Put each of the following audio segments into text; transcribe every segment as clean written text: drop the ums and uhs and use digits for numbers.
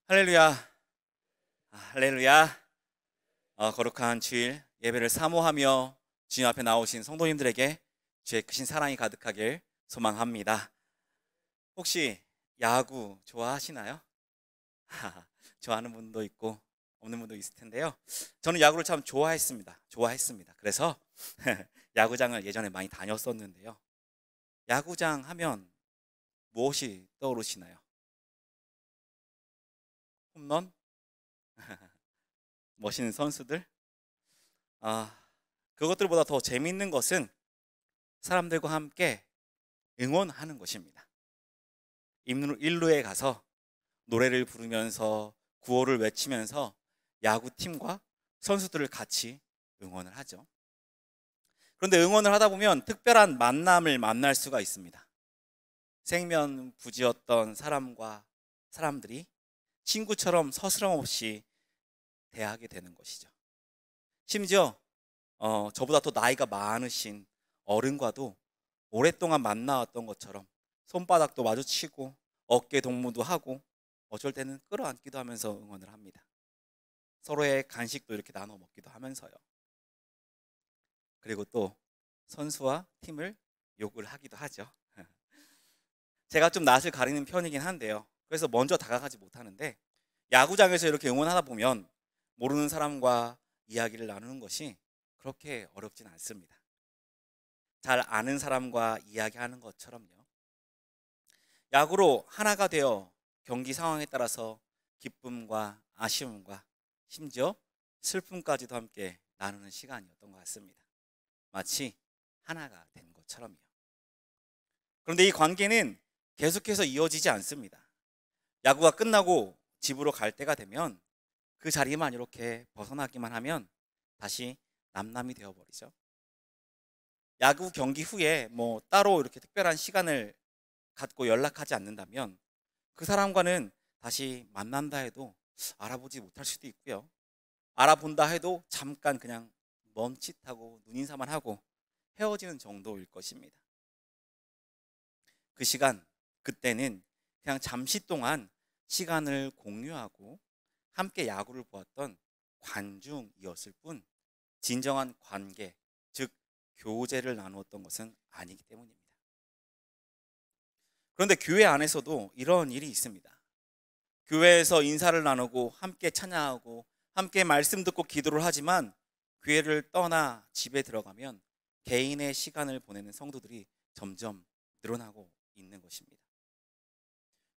할렐루야. 할렐루야. 거룩한 주일 예배를 사모하며 주님 앞에 나오신 성도님들에게 주의 크신 사랑이 가득하길 소망합니다. 혹시 야구 좋아하시나요? 좋아하는 분도 있고 없는 분도 있을 텐데요. 저는 야구를 참 좋아했습니다. 그래서 야구장을 예전에 많이 다녔었는데요. 야구장 하면 무엇이 떠오르시나요? 홈런? 멋있는 선수들? 아, 그것들보다 더 재미있는 것은 사람들과 함께 응원하는 것입니다. 일루에 가서 노래를 부르면서 구호를 외치면서 야구팀과 선수들을 같이 응원을 하죠. 그런데 응원을 하다 보면 특별한 만남을 만날 수가 있습니다. 생면부지였던 사람들이 친구처럼 서스럼없이 대하게 되는 것이죠. 심지어 저보다 더 나이가 많으신 어른과도 오랫동안 만나왔던 것처럼 손바닥도 마주치고 어깨 동무도 하고 어쩔 때는 끌어안기도 하면서 응원을 합니다. 서로의 간식도 이렇게 나눠 먹기도 하면서요. 그리고 또 선수와 팀을 욕을 하기도 하죠. 제가 좀 낯을 가리는 편이긴 한데요. 그래서 먼저 다가가지 못하는데 야구장에서 이렇게 응원하다 보면 모르는 사람과 이야기를 나누는 것이 그렇게 어렵진 않습니다. 잘 아는 사람과 이야기하는 것처럼요. 야구로 하나가 되어 경기 상황에 따라서 기쁨과 아쉬움과 심지어 슬픔까지도 함께 나누는 시간이었던 것 같습니다. 마치 하나가 된 것처럼요. 그런데 이 관계는 계속해서 이어지지 않습니다. 야구가 끝나고 집으로 갈 때가 되면 그 자리만 이렇게 벗어나기만 하면 다시 남남이 되어버리죠. 야구 경기 후에 따로 이렇게 특별한 시간을 갖고 연락하지 않는다면 그 사람과는 다시 만난다 해도 알아보지 못할 수도 있고요. 알아본다 해도 잠깐 그냥 멈칫하고 눈인사만 하고 헤어지는 정도일 것입니다. 그 시간, 그때는 그냥 잠시 동안 시간을 공유하고 함께 야구를 보았던 관중이었을 뿐 진정한 관계, 즉 교제를 나누었던 것은 아니기 때문입니다. 그런데 교회 안에서도 이런 일이 있습니다. 교회에서 인사를 나누고 함께 찬양하고 함께 말씀 듣고 기도를 하지만 교회를 떠나 집에 들어가면 개인의 시간을 보내는 성도들이 점점 늘어나고 있는 것입니다.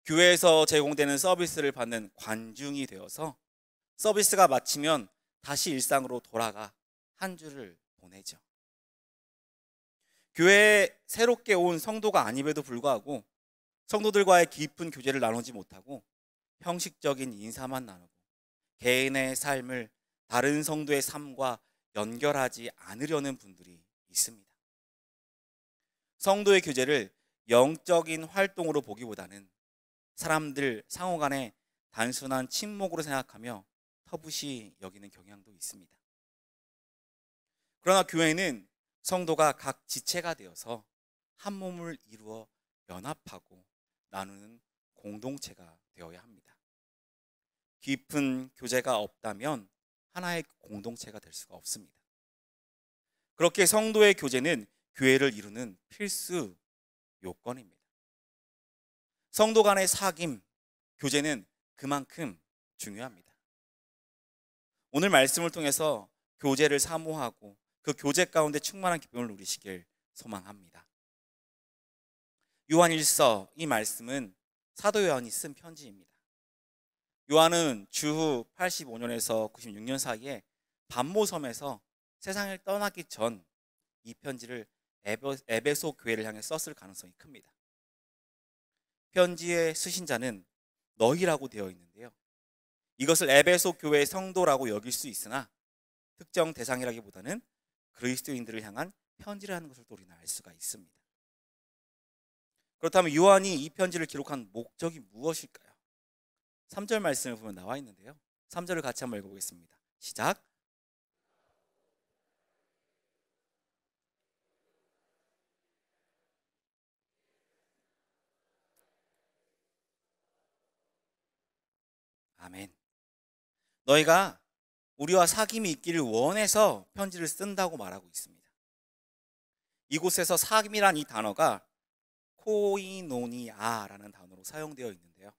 교회에서 제공되는 서비스를 받는 관중이 되어서 서비스가 마치면 다시 일상으로 돌아가 한 주를 보내죠. 교회에 새롭게 온 성도가 아님에도 불구하고 성도들과의 깊은 교제를 나누지 못하고 형식적인 인사만 나누고 개인의 삶을 다른 성도의 삶과 연결하지 않으려는 분들이 있습니다. 성도의 교제를 영적인 활동으로 보기보다는 사람들 상호 간에 단순한 친목으로 생각하며 터부시 여기는 경향도 있습니다. 그러나 교회는 성도가 각 지체가 되어서 한 몸을 이루어 연합하고 나누는 공동체가 되어야 합니다. 깊은 교제가 없다면 하나의 공동체가 될 수가 없습니다. 그렇게 성도의 교제는 교회를 이루는 필수 요건입니다. 성도 간의 사귐, 교제는 그만큼 중요합니다. 오늘 말씀을 통해서 교제를 사모하고 그 교제 가운데 충만한 기쁨을 누리시길 소망합니다. 요한 1서 이 말씀은 사도 요한이 쓴 편지입니다. 요한은 주후 85년에서 96년 사이에 반모섬에서 세상을 떠나기 전 이 편지를 에베소 교회를 향해 썼을 가능성이 큽니다. 편지의 수신자는 너희라고 되어 있는데요. 이것을 에베소 교회의 성도라고 여길 수 있으나 특정 대상이라기보다는 그리스도인들을 향한 편지를 하는 것을 또 우리는 알 수가 있습니다. 그렇다면 요한이 이 편지를 기록한 목적이 무엇일까요? 3절 말씀을 보면 나와 있는데요. 3절을 같이 한번 읽어보겠습니다. 시작. 아멘. 너희가 우리와 사귐이 있기를 원해서 편지를 쓴다고 말하고 있습니다. 이곳에서 사귐이란 이 단어가 코이노니아라는 단어로 사용되어 있는데요.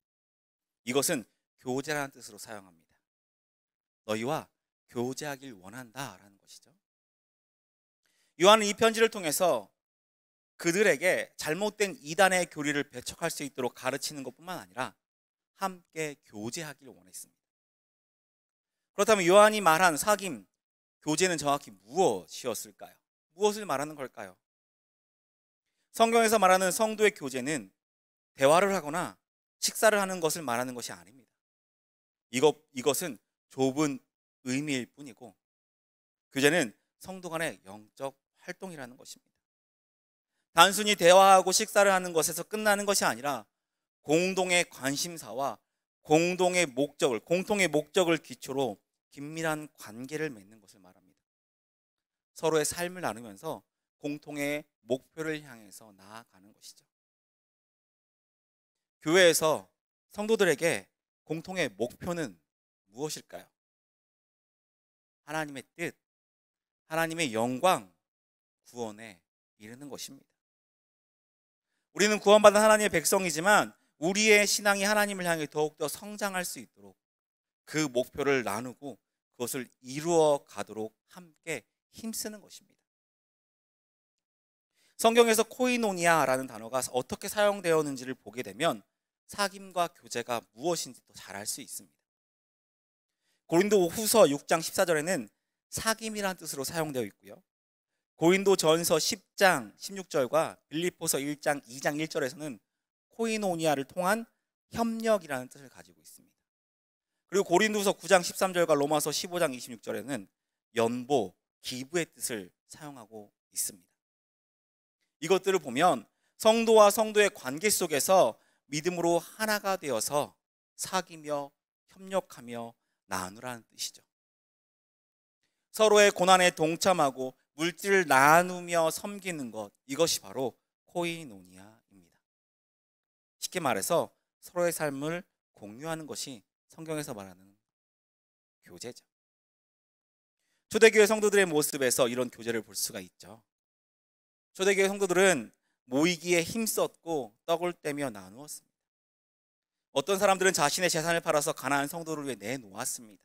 이것은 교제라는 뜻으로 사용합니다. 너희와 교제하길 원한다라는 것이죠. 요한은 이 편지를 통해서 그들에게 잘못된 이단의 교리를 배척할 수 있도록 가르치는 것뿐만 아니라 함께 교제하길 원했습니다. 그렇다면 요한이 말한 사귐, 교제는 정확히 무엇이었을까요? 무엇을 말하는 걸까요? 성경에서 말하는 성도의 교제는 대화를 하거나 식사를 하는 것을 말하는 것이 아닙니다. 이것은 좁은 의미일 뿐이고, 교제는 성도 간의 영적 활동이라는 것입니다. 단순히 대화하고 식사를 하는 것에서 끝나는 것이 아니라 공동의 관심사와 공통의 목적을 기초로 긴밀한 관계를 맺는 것을 말합니다. 서로의 삶을 나누면서 공통의 목표를 향해서 나아가는 것이죠. 교회에서 성도들에게 공통의 목표는 무엇일까요? 하나님의 뜻, 하나님의 영광, 구원에 이르는 것입니다. 우리는 구원받은 하나님의 백성이지만 우리의 신앙이 하나님을 향해 더욱더 성장할 수 있도록 그 목표를 나누고 그것을 이루어 가도록 함께 힘쓰는 것입니다. 성경에서 코이노니아라는 단어가 어떻게 사용되었는지를 보게 되면 사귐과 교제가 무엇인지 또 잘 알 수 있습니다. 고린도 후서 6장 14절에는 사귐이라는 뜻으로 사용되어 있고요. 고린도 전서 10장 16절과 빌립보서 1장 2장 1절에서는 코이노니아를 통한 협력이라는 뜻을 가지고 있습니다. 그리고 고린도서 9장 13절과 로마서 15장 26절에는 연보, 기부의 뜻을 사용하고 있습니다. 이것들을 보면 성도와 성도의 관계 속에서 믿음으로 하나가 되어서 사귀며 협력하며 나누라는 뜻이죠. 서로의 고난에 동참하고 물질을 나누며 섬기는 것, 이것이 바로 코이노니아입니다. 쉽게 말해서 서로의 삶을 공유하는 것이 성경에서 말하는 교제죠. 초대교회 성도들의 모습에서 이런 교제를 볼 수가 있죠. 초대교회 성도들은 모이기에 힘썼고 떡을 떼며 나누었습니다. 어떤 사람들은 자신의 재산을 팔아서 가난한 성도를 위해 내놓았습니다.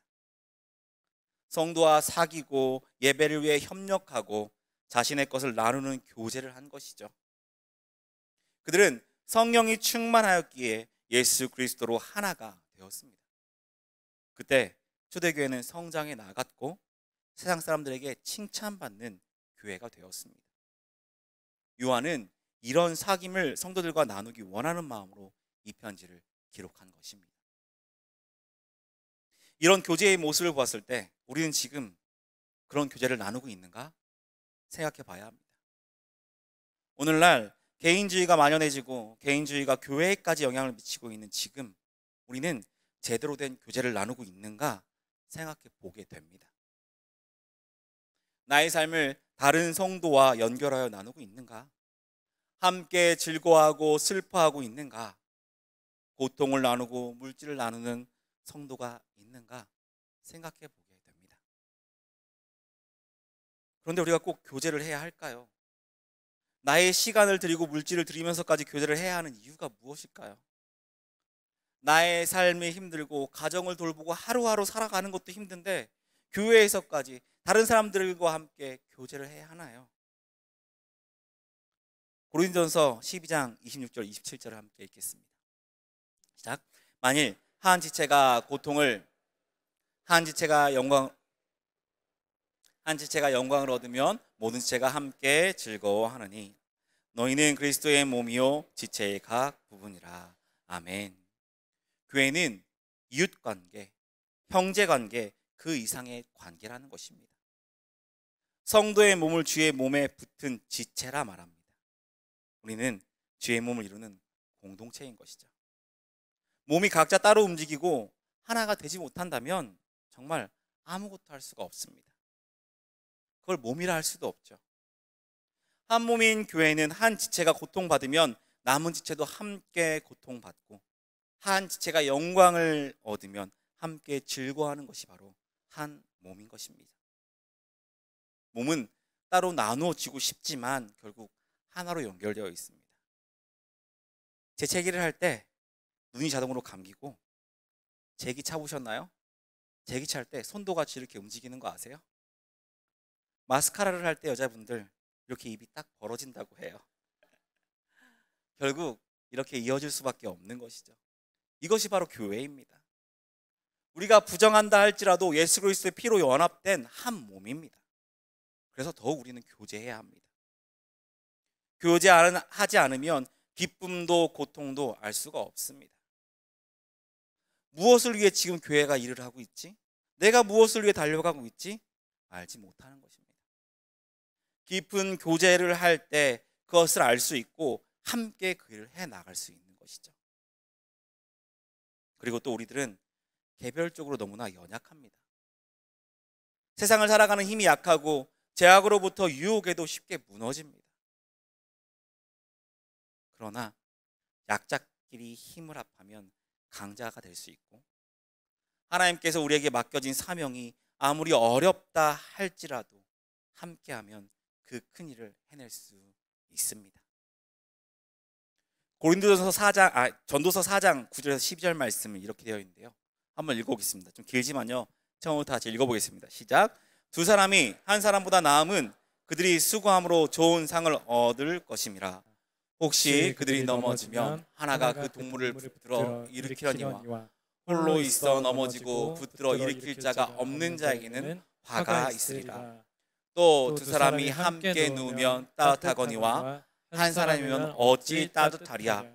성도와 사귀고 예배를 위해 협력하고 자신의 것을 나누는 교제를 한 것이죠. 그들은 성령이 충만하였기에 예수 그리스도로 하나가 되었습니다. 그때 초대교회는 성장해 나갔고 세상 사람들에게 칭찬받는 교회가 되었습니다. 요한은 이런 사귐을 성도들과 나누기 원하는 마음으로 이 편지를 기록한 것입니다. 이런 교제의 모습을 보았을 때 우리는 지금 그런 교제를 나누고 있는가 생각해 봐야 합니다. 오늘날 개인주의가 만연해지고 개인주의가 교회에까지 영향을 미치고 있는 지금 우리는 제대로 된 교제를 나누고 있는가 생각해 보게 됩니다. 나의 삶을 다른 성도와 연결하여 나누고 있는가? 함께 즐거워하고 슬퍼하고 있는가? 고통을 나누고 물질을 나누는 성도가 있는가 생각해 보게 됩니다. 그런데 우리가 꼭 교제를 해야 할까요? 나의 시간을 드리고 물질을 드리면서까지 교제를 해야 하는 이유가 무엇일까요? 나의 삶이 힘들고 가정을 돌보고 하루하루 살아가는 것도 힘든데 교회에서까지 다른 사람들과 함께 교제를 해야 하나요? 고린도전서 12장 26절 27절을 함께 읽겠습니다. 시작. 만일 한 지체가 영광을 얻으면 모든 지체가 함께 즐거워하느니 너희는 그리스도의 몸이요 지체의 각 부분이라. 아멘. 교회는 이웃관계, 형제관계 그 이상의 관계라는 것입니다. 성도의 몸을 주의 몸에 붙은 지체라 말합니다. 우리는 주의 몸을 이루는 공동체인 것이죠. 몸이 각자 따로 움직이고 하나가 되지 못한다면 정말 아무것도 할 수가 없습니다. 그걸 몸이라 할 수도 없죠. 한 몸인 교회는 한 지체가 고통받으면 남은 지체도 함께 고통받고 한 지체가 영광을 얻으면 함께 즐거워하는 것이 바로 한 몸인 것입니다. 몸은 따로 나누어지고 싶지만 결국 하나로 연결되어 있습니다. 재채기를 할 때 눈이 자동으로 감기고, 제기 차보셨나요? 제기 찰 때 손도 같이 이렇게 움직이는 거 아세요? 마스카라를 할 때 여자분들 이렇게 입이 딱 벌어진다고 해요. 결국 이렇게 이어질 수밖에 없는 것이죠. 이것이 바로 교회입니다. 우리가 부정한다 할지라도 예수 그리스도의 피로 연합된 한 몸입니다. 그래서 더욱 우리는 교제해야 합니다. 교제하지 않으면 기쁨도 고통도 알 수가 없습니다. 무엇을 위해 지금 교회가 일을 하고 있지? 내가 무엇을 위해 달려가고 있지? 알지 못하는 것입니다. 깊은 교제를 할 때 그것을 알 수 있고 함께 그 일을 해나갈 수 있는 것이죠. 그리고 또 우리들은 개별적으로 너무나 연약합니다. 세상을 살아가는 힘이 약하고 죄악으로부터 유혹에도 쉽게 무너집니다. 그러나 약자끼리 힘을 합하면 강자가 될 수 있고, 하나님께서 우리에게 맡겨진 사명이 아무리 어렵다 할지라도 함께하면 그 큰 일을 해낼 수 있습니다. 전도서 4장 9절에서 12절 말씀은 이렇게 되어 있는데요. 한번 읽어보겠습니다. 좀 길지만요. 처음부터 다시 읽어보겠습니다. 시작. 두 사람이 한 사람보다 나음은 그들이 수고함으로 좋은 상을 얻을 것임이라. 혹시 그들이 넘어지면 하나가 그 동물을 붙들어 일으키려니와 홀로 있어 넘어지고 붙들어 일으킬 자가 없는 자에게는 화가 있으리라. 또 두 사람이 함께 누우면 따뜻하거니와 한 사람이면 어찌 따뜻하리야.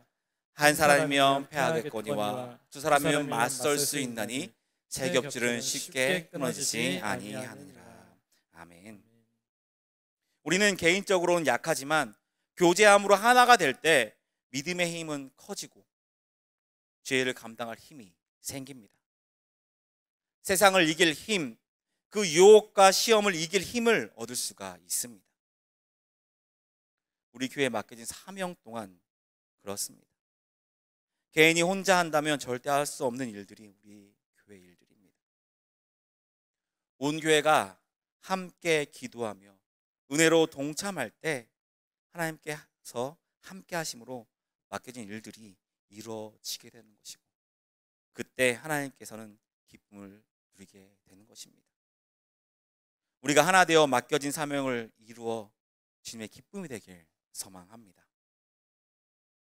한 사람이면 패하겠거니와 두 사람이면 맞설 수 있나니 세 겹줄은 쉽게 끊어지지 아니하느니라. 아멘. 우리는 개인적으로는 약하지만 교제함으로 하나가 될 때 믿음의 힘은 커지고 죄를 감당할 힘이 생깁니다. 세상을 이길 힘, 그 유혹과 시험을 이길 힘을 얻을 수가 있습니다. 우리 교회에 맡겨진 사명 동안 그렇습니다. 개인이 혼자 한다면 절대 할 수 없는 일들이 우리 교회 일들입니다. 온 교회가 함께 기도하며 은혜로 동참할 때 하나님께서 함께 하심으로 맡겨진 일들이 이루어지게 되는 것이고, 그때 하나님께서는 기쁨을 누리게 되는 것입니다. 우리가 하나 되어 맡겨진 사명을 이루어 주님의 기쁨이 되길 소망합니다.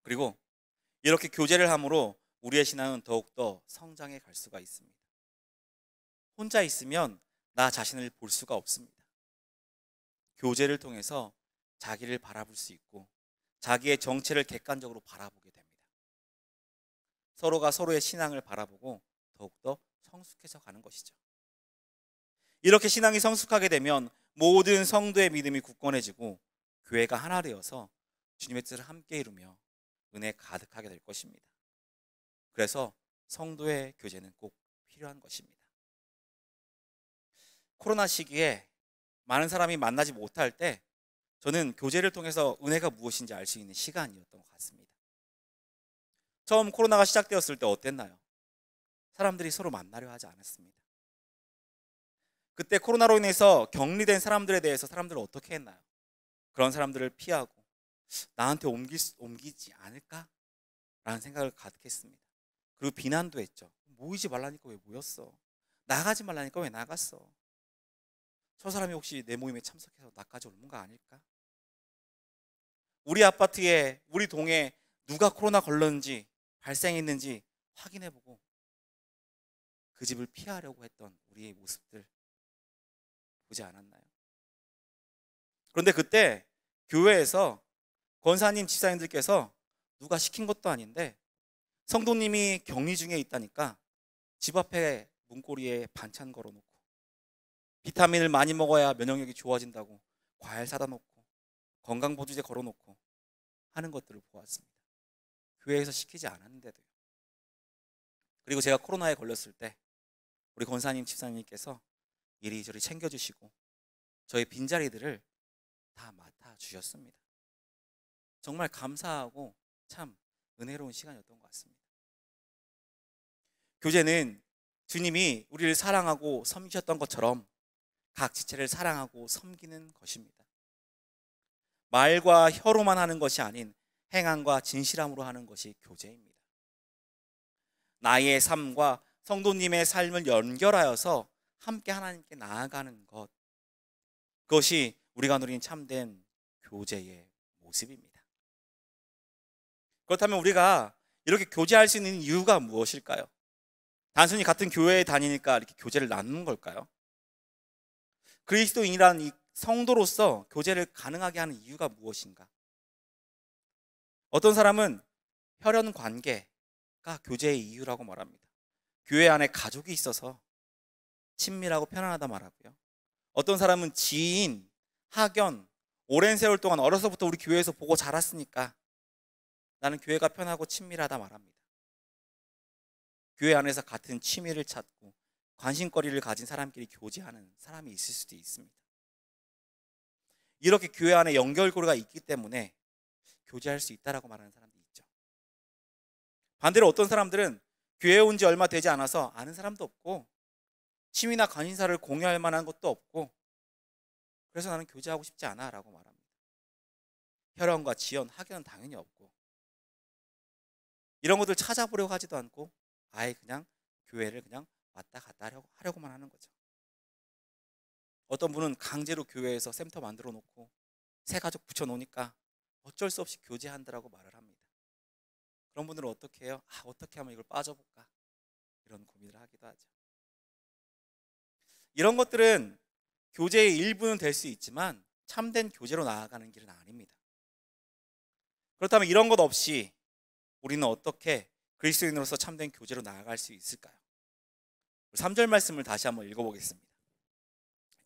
그리고 이렇게 교제를 함으로 우리의 신앙은 더욱더 성장해 갈 수가 있습니다. 혼자 있으면 나 자신을 볼 수가 없습니다. 교제를 통해서 자기를 바라볼 수 있고 자기의 정체를 객관적으로 바라보게 됩니다. 서로가 서로의 신앙을 바라보고 더욱더 성숙해져 가는 것이죠. 이렇게 신앙이 성숙하게 되면 모든 성도의 믿음이 굳건해지고 교회가 하나 되어서 주님의 뜻을 함께 이루며 은혜 가득하게 될 것입니다. 그래서 성도의 교제는 꼭 필요한 것입니다. 코로나 시기에 많은 사람이 만나지 못할 때 저는 교제를 통해서 은혜가 무엇인지 알 수 있는 시간이었던 것 같습니다. 처음 코로나가 시작되었을 때 어땠나요? 사람들이 서로 만나려 하지 않았습니다. 그때 코로나로 인해서 격리된 사람들에 대해서 사람들은 어떻게 했나요? 그런 사람들을 피하고 나한테 옮기지 않을까? 라는 생각을 가득했습니다. 그리고 비난도 했죠. 모이지 말라니까 왜 모였어? 나가지 말라니까 왜 나갔어? 저 사람이 혹시 내 모임에 참석해서 나까지 옮은 거 아닐까? 우리 아파트에, 우리 동에 누가 코로나 걸렸는지, 발생했는지 확인해보고 그 집을 피하려고 했던 우리의 모습들 보지 않았나요? 그런데 그때 교회에서 권사님, 집사님들께서 누가 시킨 것도 아닌데 성도님이 격리 중에 있다니까 집 앞에 문고리에 반찬 걸어놓고 비타민을 많이 먹어야 면역력이 좋아진다고 과일 사다 놓고 건강보조제 걸어놓고 하는 것들을 보았습니다. 교회에서 시키지 않았는데도요. 그리고 제가 코로나에 걸렸을 때 우리 권사님, 집사님께서 이리저리 챙겨주시고 저의 빈자리들을 다 맡아주셨습니다. 정말 감사하고 참 은혜로운 시간이었던 것 같습니다. 교제는 주님이 우리를 사랑하고 섬기셨던 것처럼 각 지체를 사랑하고 섬기는 것입니다. 말과 혀로만 하는 것이 아닌 행함과 진실함으로 하는 것이 교제입니다. 나의 삶과 성도님의 삶을 연결하여서 함께 하나님께 나아가는 것, 그것이 우리가 누린 참된 교제의 모습입니다. 그렇다면 우리가 이렇게 교제할 수 있는 이유가 무엇일까요? 단순히 같은 교회에 다니니까 이렇게 교제를 나누는 걸까요? 그리스도인이란 이 성도로서 교제를 가능하게 하는 이유가 무엇인가? 어떤 사람은 혈연 관계가 교제의 이유라고 말합니다. 교회 안에 가족이 있어서 친밀하고 편안하다 말하고요. 어떤 사람은 지인, 학연, 오랜 세월 동안 어려서부터 우리 교회에서 보고 자랐으니까 나는 교회가 편하고 친밀하다 말합니다. 교회 안에서 같은 취미를 찾고 관심거리를 가진 사람끼리 교제하는 사람이 있을 수도 있습니다. 이렇게 교회 안에 연결고리가 있기 때문에 교제할 수 있다라고 말하는 사람도 있죠. 반대로 어떤 사람들은 교회에 온 지 얼마 되지 않아서 아는 사람도 없고 취미나 관심사를 공유할 만한 것도 없고 그래서 나는 교제하고 싶지 않아 라고 말합니다. 혈연과 지연, 학연은 당연히 없고 이런 것들 찾아보려고 하지도 않고 아예 그냥 교회를 그냥 왔다 갔다 하려고만 하는 거죠. 어떤 분은 강제로 교회에서 센터 만들어 놓고 새 가족 붙여놓으니까 어쩔 수 없이 교제한다라고 말을 합니다. 그런 분들은 어떻게 해요? 어떻게 하면 이걸 빠져볼까? 이런 고민을 하기도 하죠. 이런 것들은 교제의 일부는 될 수 있지만 참된 교제로 나아가는 길은 아닙니다. 그렇다면 이런 것 없이 우리는 어떻게 그리스도인으로서 참된 교제로 나아갈 수 있을까요? 3절 말씀을 다시 한번 읽어보겠습니다.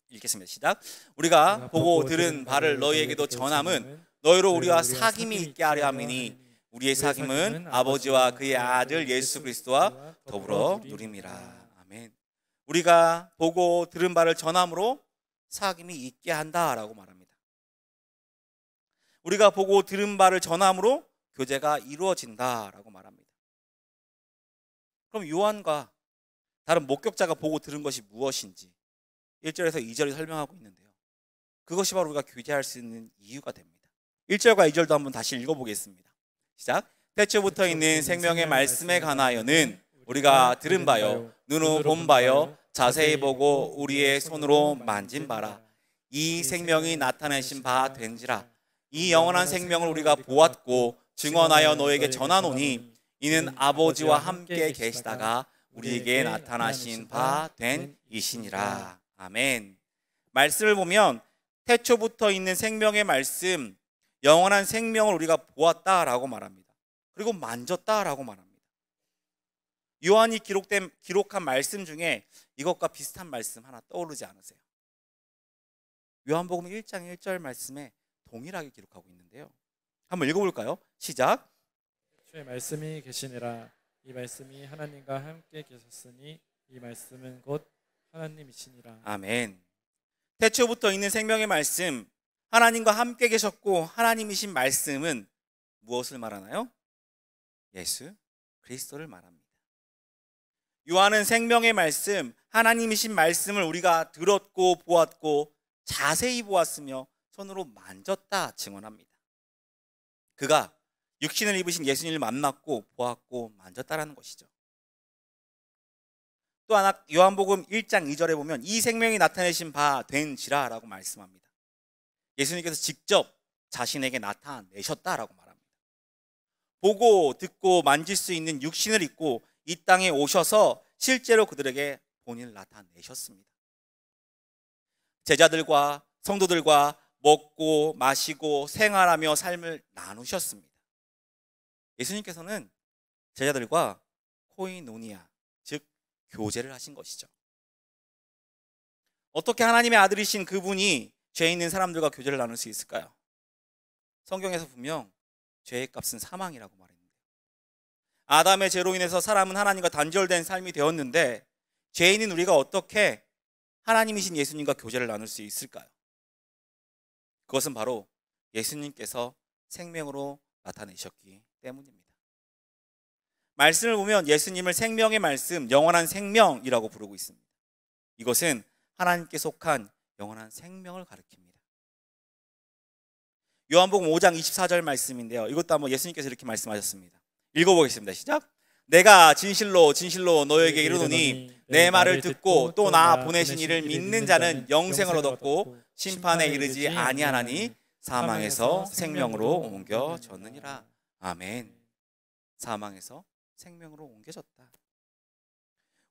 읽겠습니다. 시작. 우리가 보고 들은 바를 너희에게도 전함은 너희로 우리와 사귐이 있게 하려 함이니 우리의 사귐은 아버지와 그의 아들 예수 그리스도와 더불어 누림이라. 아멘. 우리가 보고 들은 바를 전함으로 사귐이 있게 한다라고 말합니다. 우리가 보고 들은 바를 전함으로 교제가 이루어진다라고 말합니다. 그럼 요한과 다른 목격자가 보고 들은 것이 무엇인지 1절에서 2절이 설명하고 있는데요. 그것이 바로 우리가 교제할 수 있는 이유가 됩니다. 1절과 2절도 한번 다시 읽어보겠습니다. 시작. 태초부터 있는 생명의 말씀에 관하여는 우리가 들은 바요 눈으로 본 바요 자세히 보고 우리의 손으로 만진 바라. 이 생명이 나타내신 바 된지라. 이 영원한 생명을 우리가 보았고 증언하여 너에게 전하노니 이는 아버지와 함께 계시다가 우리에게 나타나신 바 된 이시니라. 아멘. 말씀을 보면 태초부터 있는 생명의 말씀, 영원한 생명을 우리가 보았다라고 말합니다. 그리고 만졌다라고 말합니다. 요한이 기록한 말씀 중에 이것과 비슷한 말씀 하나 떠오르지 않으세요? 요한복음 1장 1절 말씀에 동일하게 기록하고 있는데요. 한번 읽어볼까요? 시작. 주의 말씀이 계시니라. 이 말씀이 하나님과 함께 계셨으니 이 말씀은 곧 하나님이시니라. 아멘. 태초부터 있는 생명의 말씀, 하나님과 함께 계셨고 하나님이신 말씀은 무엇을 말하나요? 예수 그리스도를 말합니다. 요한은 생명의 말씀, 하나님이신 말씀을 우리가 들었고 보았고 자세히 보았으며 손으로 만졌다 증언합니다. 그가 육신을 입으신 예수님을 만났고 보았고 만졌다라는 것이죠. 또 하나 요한복음 1장 2절에 보면 이 생명이 나타내신 바 된지라라고 말씀합니다. 예수님께서 직접 자신에게 나타내셨다라고 말합니다. 보고 듣고 만질 수 있는 육신을 입고 이 땅에 오셔서 실제로 그들에게 본인을 나타내셨습니다. 제자들과 성도들과 먹고 마시고 생활하며 삶을 나누셨습니다. 예수님께서는 제자들과 코이노니아, 즉 교제를 하신 것이죠. 어떻게 하나님의 아들이신 그분이 죄 있는 사람들과 교제를 나눌 수 있을까요? 성경에서 분명 죄의 값은 사망이라고 말했는데 아담의 죄로 인해서 사람은 하나님과 단절된 삶이 되었는데 죄인인 우리가 어떻게 하나님이신 예수님과 교제를 나눌 수 있을까요? 그것은 바로 예수님께서 생명으로 나타내셨기 때문입니다. 말씀을 보면 예수님을 생명의 말씀, 영원한 생명이라고 부르고 있습니다. 이것은 하나님께 속한 영원한 생명을 가리킵니다. 요한복음 5장 24절 말씀인데요. 이것도 한번 예수님께서 이렇게 말씀하셨습니다. 읽어보겠습니다. 시작. 내가 진실로 진실로 너에게 이르노니 내 말을 듣고 또 나 보내신 이를 믿는 자는 영생을 얻었고 심판에 이르지 아니하나니 사망에서 생명으로 옮겨졌느니라. 아멘. 사망에서 생명으로 옮겨졌다.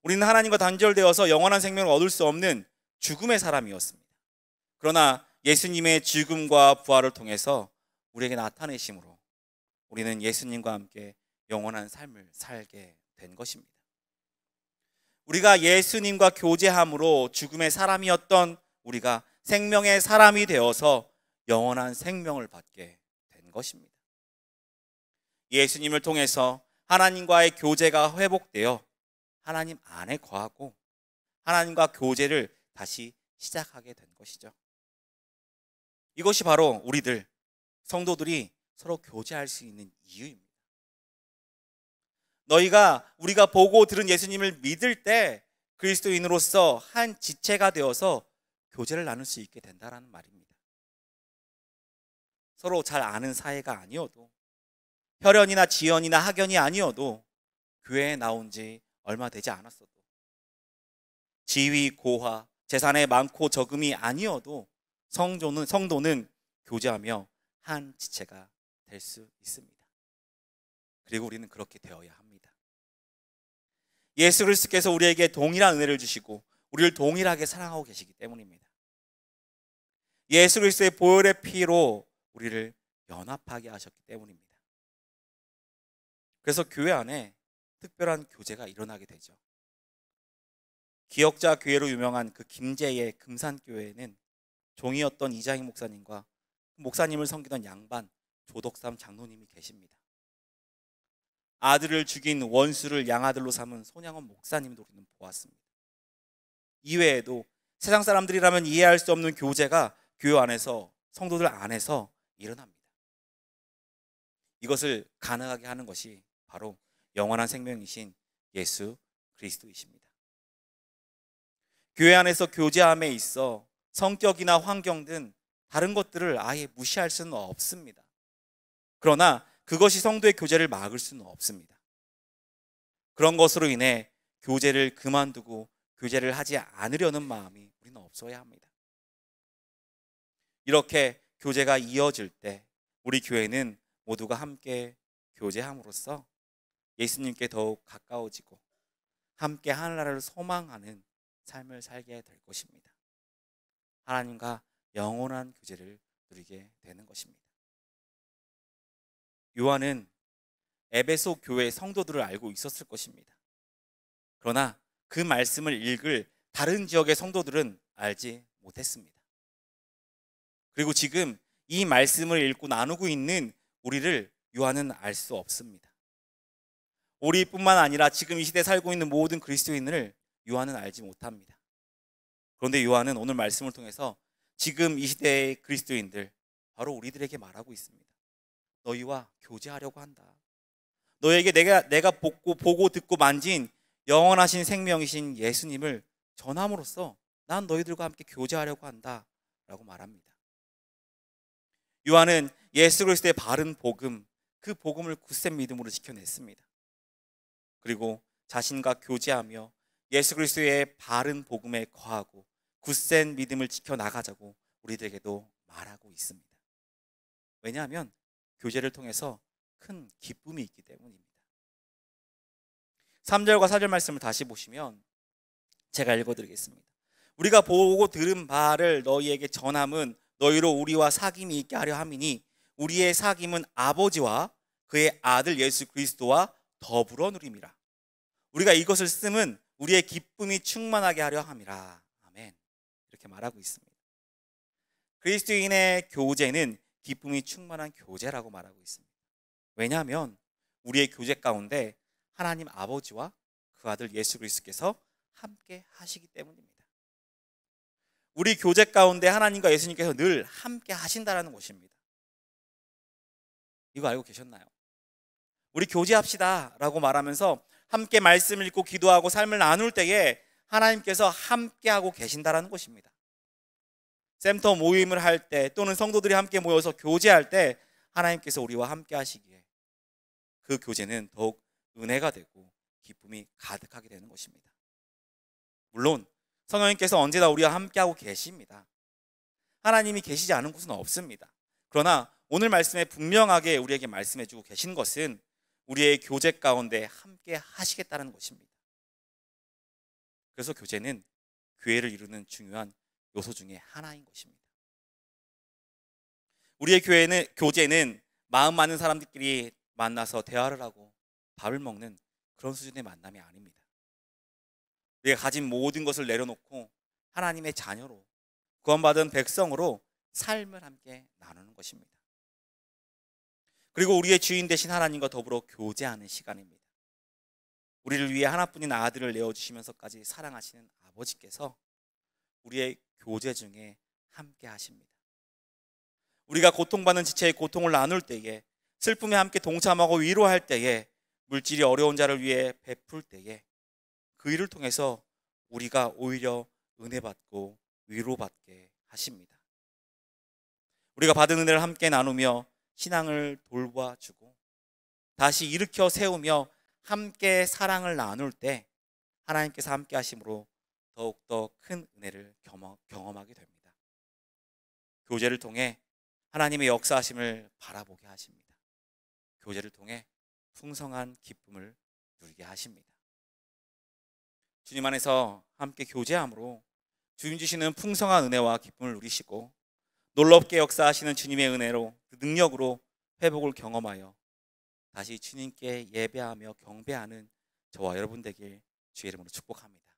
우리는 하나님과 단절되어서 영원한 생명을 얻을 수 없는 죽음의 사람이었습니다. 그러나 예수님의 죽음과 부활을 통해서 우리에게 나타내심으로 우리는 예수님과 함께 영원한 삶을 살게 된 것입니다. 우리가 예수님과 교제함으로 죽음의 사람이었던 우리가 생명의 사람이 되어서 영원한 생명을 받게 된 것입니다. 예수님을 통해서 하나님과의 교제가 회복되어 하나님 안에 거하고 하나님과 교제를 다시 시작하게 된 것이죠. 이것이 바로 우리들 성도들이 서로 교제할 수 있는 이유입니다. 우리가 보고 들은 예수님을 믿을 때 그리스도인으로서 한 지체가 되어서 교제를 나눌 수 있게 된다는 말입니다. 서로 잘 아는 사이가 아니어도, 혈연이나 지연이나 학연이 아니어도, 교회에 나온 지 얼마 되지 않았어도, 지위, 고화, 재산의 많고 적음이 아니어도 성도는 교제하며 한 지체가 될 수 있습니다. 그리고 우리는 그렇게 되어야 합니다. 예수 그리스도께서 우리에게 동일한 은혜를 주시고 우리를 동일하게 사랑하고 계시기 때문입니다. 예수 그리스도의 보혈의 피로 우리를 연합하게 하셨기 때문입니다. 그래서 교회 안에 특별한 교제가 일어나게 되죠. 기역자 교회로 유명한 그 김제의 금산교회에는 종이었던 이장희 목사님과 목사님을 섬기던 양반 조덕삼 장로님이 계십니다. 아들을 죽인 원수를 양아들로 삼은 손양원 목사님도 우리는 보았습니다. 이외에도 세상 사람들이라면 이해할 수 없는 교제가 교회 안에서, 성도들 안에서 일어납니다. 이것을 가능하게 하는 것이 바로 영원한 생명이신 예수 그리스도이십니다. 교회 안에서 교제함에 있어 성격이나 환경 등 다른 것들을 아예 무시할 수는 없습니다. 그러나 그것이 성도의 교제를 막을 수는 없습니다. 그런 것으로 인해 교제를 그만두고 교제를 하지 않으려는 마음이 우리는 없어야 합니다. 이렇게 교제가 이어질 때 우리 교회는 모두가 함께 교제함으로써 예수님께 더욱 가까워지고 함께 하늘나라를 소망하는 삶을 살게 될 것입니다. 하나님과 영원한 교제를 누리게 되는 것입니다. 요한은 에베소 교회 성도들을 알고 있었을 것입니다. 그러나 그 말씀을 읽을 다른 지역의 성도들은 알지 못했습니다. 그리고 지금 이 말씀을 읽고 나누고 있는 우리를 요한은 알 수 없습니다. 우리뿐만 아니라 지금 이 시대에 살고 있는 모든 그리스도인을 요한은 알지 못합니다. 그런데 요한은 오늘 말씀을 통해서 지금 이 시대의 그리스도인들, 바로 우리들에게 말하고 있습니다. 너희와 교제하려고 한다. 너에게 내가 보고 듣고 만진 영원하신 생명이신 예수님을 전함으로써 난 너희들과 함께 교제하려고 한다 라고 말합니다. 요한은 예수 그리스도의 바른 복음, 그 복음을 굳센 믿음으로 지켜냈습니다. 그리고 자신과 교제하며 예수 그리스도의 바른 복음에 거하고 굳센 믿음을 지켜나가자고 우리들에게도 말하고 있습니다. 왜냐하면 교제를 통해서 큰 기쁨이 있기 때문입니다. 3절과 4절 말씀을 다시 보시면 제가 읽어드리겠습니다. 우리가 보고 들은 바를 너희에게 전함은 너희로 우리와 사귐이 있게 하려 함이니 우리의 사귐은 아버지와 그의 아들 예수 그리스도와 더불어 누림이라. 우리가 이것을 쓰면 우리의 기쁨이 충만하게 하려 함이라. 아멘. 이렇게 말하고 있습니다. 그리스도인의 교제는 기쁨이 충만한 교제라고 말하고 있습니다. 왜냐하면 우리의 교제 가운데 하나님 아버지와 그 아들 예수 그리스도께서 함께 하시기 때문입니다. 우리 교제 가운데 하나님과 예수님께서 늘 함께 하신다는 것입니다. 이거 알고 계셨나요? 우리 교제합시다 라고 말하면서 함께 말씀을 읽고 기도하고 삶을 나눌 때에 하나님께서 함께하고 계신다라는 것입니다. 센터 모임을 할 때 또는 성도들이 함께 모여서 교제할 때 하나님께서 우리와 함께 하시기에 그 교제는 더욱 은혜가 되고 기쁨이 가득하게 되는 것입니다. 물론 성령님께서 언제나 우리와 함께하고 계십니다. 하나님이 계시지 않은 곳은 없습니다. 그러나 오늘 말씀에 분명하게 우리에게 말씀해주고 계신 것은 우리의 교제 가운데 함께 하시겠다는 것입니다. 그래서 교제는 교회를 이루는 중요한 요소 중에 하나인 것입니다. 우리의 교제는 마음 맞는 사람들끼리 만나서 대화를 하고 밥을 먹는 그런 수준의 만남이 아닙니다. 우리가 가진 모든 것을 내려놓고 하나님의 자녀로 구원받은 백성으로 삶을 함께 나누는 것입니다. 그리고 우리의 주인 되신 하나님과 더불어 교제하는 시간입니다. 우리를 위해 하나뿐인 아들을 내어주시면서까지 사랑하시는 아버지께서 우리의 교제 중에 함께 하십니다. 우리가 고통받는 지체의 고통을 나눌 때에, 슬픔에 함께 동참하고 위로할 때에, 물질이 어려운 자를 위해 베풀 때에 그 일을 통해서 우리가 오히려 은혜받고 위로받게 하십니다. 우리가 받은 은혜를 함께 나누며 신앙을 돌봐주고 다시 일으켜 세우며 함께 사랑을 나눌 때 하나님께서 함께 하심으로 더욱더 큰 은혜를 경험하게 됩니다. 교제를 통해 하나님의 역사하심을 바라보게 하십니다. 교제를 통해 풍성한 기쁨을 누리게 하십니다. 주님 안에서 함께 교제함으로 주님 주시는 풍성한 은혜와 기쁨을 누리시고 놀랍게 역사하시는 주님의 은혜로, 그 능력으로 회복을 경험하여 다시 주님께 예배하며 경배하는 저와 여러분 되길 주의 이름으로 축복합니다.